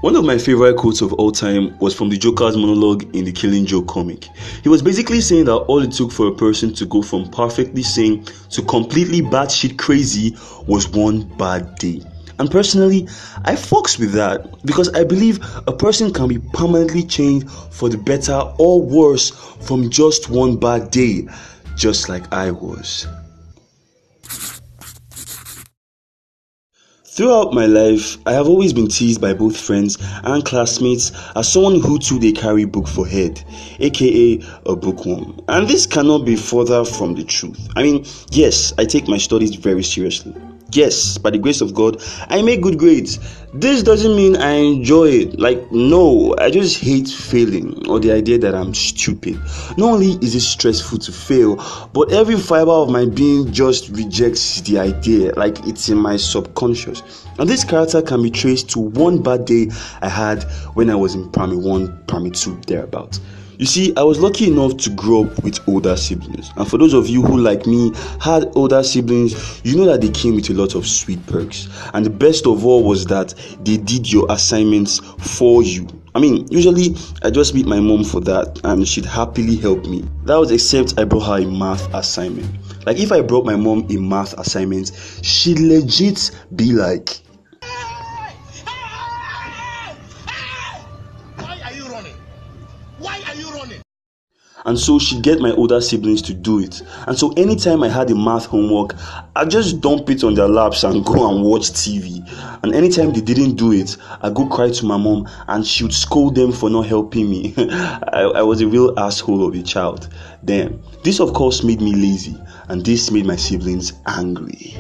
One of my favorite quotes of all time was from the Joker's monologue in the Killing Joke comic. He was basically saying that all it took for a person to go from perfectly sane to completely batshit crazy was one bad day. And personally, I fucks with that because I believe a person can be permanently changed for the better or worse from just one bad day, just like I was. Throughout my life, I have always been teased by both friends and classmates as someone who too they carry book for head, aka a bookworm. And this cannot be further from the truth. I mean, yes, I take my studies very seriously. Yes, by the grace of God, I make good grades. This doesn't mean I enjoy it. No, I just hate failing or the idea that I'm stupid. Not only is it stressful to fail, but every fiber of my being just rejects the idea, like it's in my subconscious. And this character can be traced to one bad day I had when I was in primary 1, primary 2, thereabout. You see, I was lucky enough to grow up with older siblings. And for those of you who, like me, had older siblings, you know that they came with a lot of sweet perks. And the best of all was that they did your assignments for you. I mean, usually I just meet my mom for that and she'd happily help me. That was except I brought her a math assignment. Like if I brought my mom a math assignment, she'd legit be like, and so she'd get my older siblings to do it. And so anytime I had a math homework, I'd just dump it on their laps and go and watch TV. And anytime they didn't do it, I'd go cry to my mom and she would scold them for not helping me. I was a real asshole of a child. Then, this of course made me lazy, and this made my siblings angry.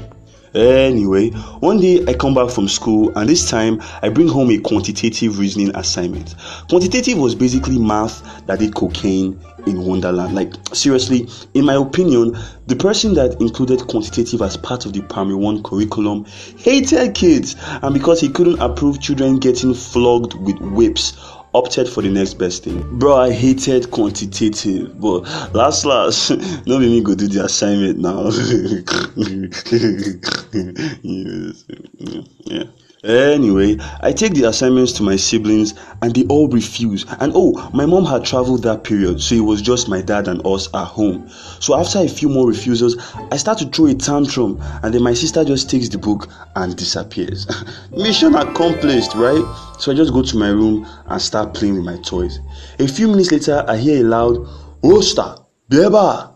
Anyway, one day I come back from school and this time I bring home a quantitative reasoning assignment. Quantitative was basically math that did cocaine in Wonderland. Like seriously, in my opinion, the person that included quantitative as part of the primary 1 curriculum hated kids, and because he couldn't approve children getting flogged with whips, opted for the next best thing. Bro, I hated quantitative, but last, no be me go do the assignment now. Yeah. Anyway, I take the assignments to my siblings and they all refuse. And my mom had traveled that period, so it was just my dad and us at home. So after a few more refusals, I start to throw a tantrum and then my sister just takes the book and disappears. Mission accomplished, right? So I just go to my room and start playing with my toys. A few minutes later, I hear a loud, "Osta, Beba!"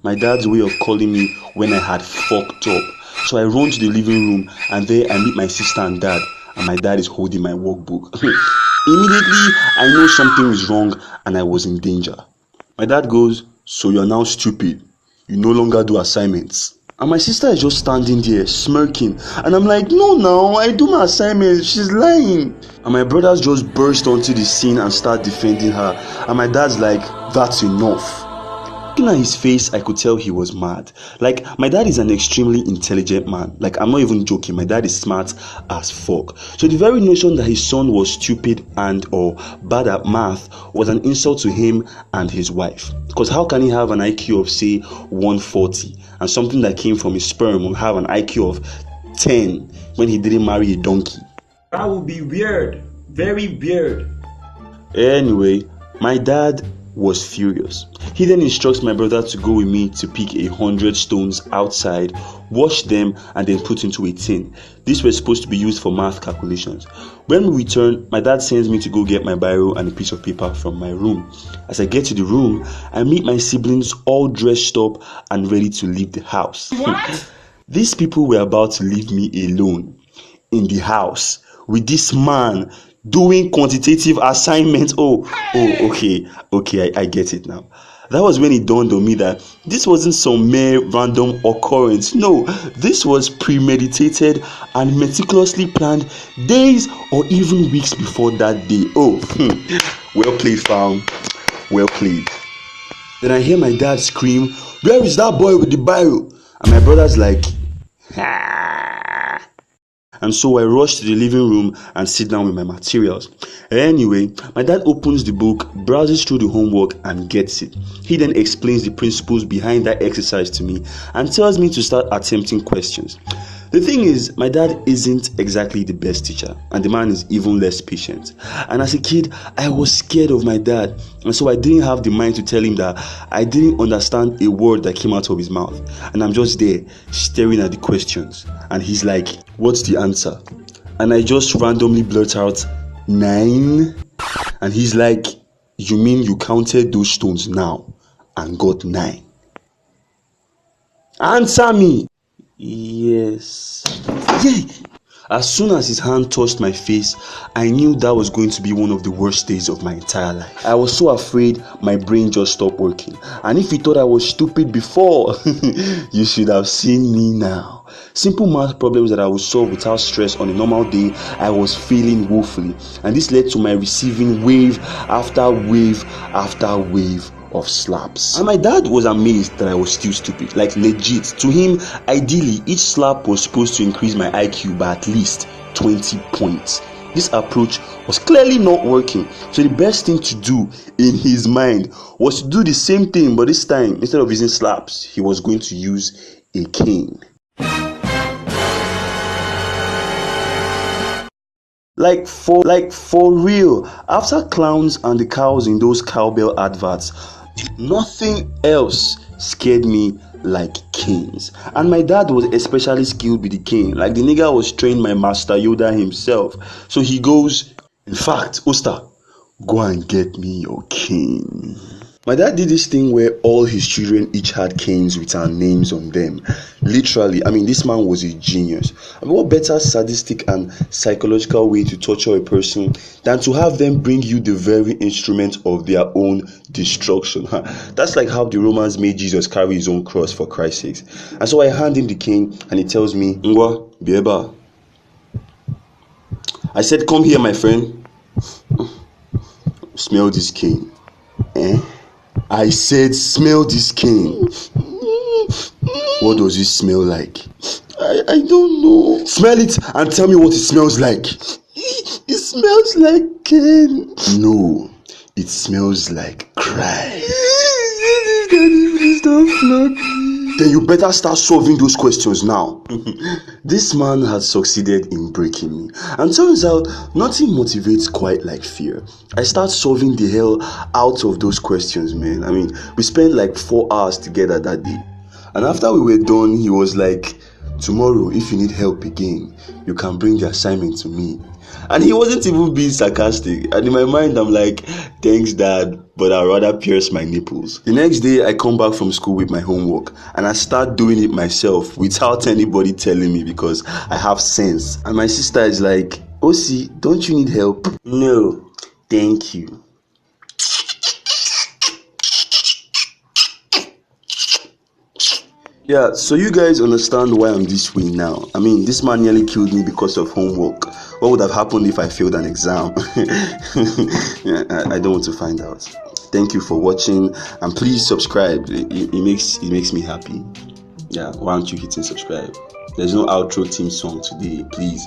My dad's way of calling me when I had fucked up. So I run to the living room and there I meet my sister and dad, and my dad is holding my workbook. Immediately, I know something is wrong and I was in danger. My dad goes, "So you're now stupid. You no longer do assignments." And my sister is just standing there smirking. And I'm like, no, I do my assignments. She's lying. And my brothers just burst onto the scene and start defending her. And my dad's like, "That's enough." Looking at his face, I could tell he was mad. Like, my dad is an extremely intelligent man. Like, I'm not even joking. My dad is smart as fuck. So the very notion that his son was stupid and or bad at math was an insult to him and his wife. Because how can he have an IQ of, say, 140 and something that came from his sperm will have an IQ of 10 when he didn't marry a donkey? That would be weird. Very weird. Anyway, my dad was furious. He then instructs my brother to go with me to pick 100 stones outside, wash them, and then put into a tin. These were supposed to be used for math calculations. When we return, my dad sends me to go get my biro and a piece of paper from my room. As I get to the room, I meet my siblings all dressed up and ready to leave the house. What? These people were about to leave me alone in the house with this man doing quantitative assignments. Okay, I get it now. That was when it dawned on me that this wasn't some mere random occurrence. No, this was premeditated and meticulously planned days or even weeks before that day. Well played, fam. Well played. Then I hear my dad scream, "Where is that boy with the biro?" And my brother's like, And so I rush to the living room and sit down with my materials. Anyway, my dad opens the book, browses through the homework and gets it. He then explains the principles behind that exercise to me and tells me to start attempting questions. The thing is, my dad isn't exactly the best teacher, and the man is even less patient. And as a kid, I was scared of my dad, and so I didn't have the mind to tell him that I didn't understand a word that came out of his mouth. And I'm just there, staring at the questions, and he's like, "What's the answer?" And I just randomly blurt out, 9. And he's like, "You mean you counted those stones now and got 9? Answer me!" Yes. Yeah. As soon as his hand touched my face, I knew that was going to be one of the worst days of my entire life. I was so afraid my brain just stopped working. And if you thought I was stupid before, you should have seen me now. Simple math problems that I would solve without stress on a normal day, I was failing woefully. And this led to my receiving wave after wave after wave of slaps. And my dad was amazed that I was still stupid. Like legit. To him, ideally, each slap was supposed to increase my IQ by at least 20 points. This approach was clearly not working. So the best thing to do in his mind was to do the same thing, but this time, instead of using slaps, he was going to use a cane. Like for real. After clowns and the cows in those cowbell adverts, nothing else scared me like canes. And my dad was especially skilled with the cane. Like the nigga was trained by Master Yoda himself. So he goes, "In fact, Osta, go and get me your cane." My dad did this thing where all his children each had canes with our names on them. Literally, this man was a genius. What better sadistic and psychological way to torture a person than to have them bring you the very instrument of their own destruction? That's like how the Romans made Jesus carry his own cross, for Christ's sake. And so I hand him the cane and he tells me, "Ngwa, Bieba." I said, "Come here, my friend. Smell this cane." I said, "Smell this cane." What does it smell like? I don't know. Smell it and tell me what it smells like. It smells like cane. No, it smells like cry. Please don't flog me. Then you better start solving those questions now. This man had succeeded in breaking me. And turns out, nothing motivates quite like fear. I start solving the hell out of those questions, man. We spent like 4 hours together that day. And after we were done, he was like, "Tomorrow, if you need help again, you can bring the assignment to me." And he wasn't even being sarcastic. And in my mind, I'm like, "Thanks, Dad, but I'd rather pierce my nipples." The next day, I come back from school with my homework and I start doing it myself without anybody telling me because I have sense. And my sister is like, "Osi, don't you need help?" "No, thank you." Yeah, so you guys understand why I'm this way now. This man nearly killed me because of homework. What would have happened if I failed an exam? I don't want to find out. Thank you for watching, and please subscribe. It makes me happy. Yeah, why aren't you hitting subscribe? There's no outro theme song today. Please